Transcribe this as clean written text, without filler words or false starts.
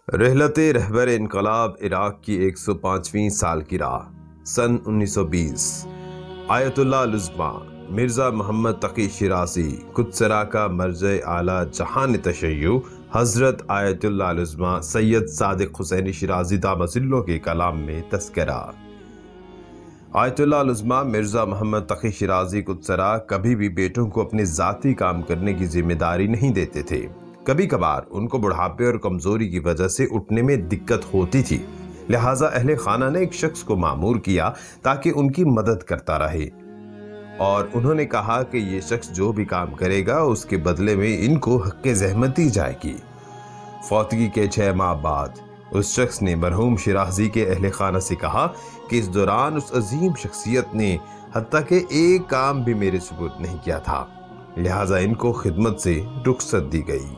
رحلت رہبر انقلاب عراق کی 105ویں سال کی راہ سن 1920 آیت اللہ العظمیٰ مرزا محمد تقی شیرازی قدسرا کا مرجع اعلیٰ جہان تشیع حضرت آیت اللہ العظمیٰ سید صادق حسین شیرازی دامت ظلہ کے کلام میں تذکرہ۔ آیت اللہ العظمیٰ مرزا محمد تقی شیرازی قدسرا کبھی بھی بیٹوں کو اپنے ذاتی کام کرنے کی ذمہ داری نہیں دیتے تھے۔ کبھی کبھار ان کو بڑھاپے اور کمزوری کی وجہ سے اٹھنے میں دقت ہوتی تھی، لہٰذا اہل خانہ نے ایک شخص کو مامور کیا تاکہ ان کی مدد کرتا رہے، اور انہوں نے کہا کہ یہ شخص جو بھی کام کرے گا اس کے بدلے میں ان کو حق زحمت دی جائے گی۔ فوتگی کے 6 ماہ بعد اس شخص نے مرحوم شیرازی کے اہل خانہ سے کہا کہ اس دوران اس عظیم شخصیت نے حتیٰ کہ ایک کام بھی میرے سپرد نہیں کیا تھا، لہٰذا ان کو خدمت سے رخصت دی گئی۔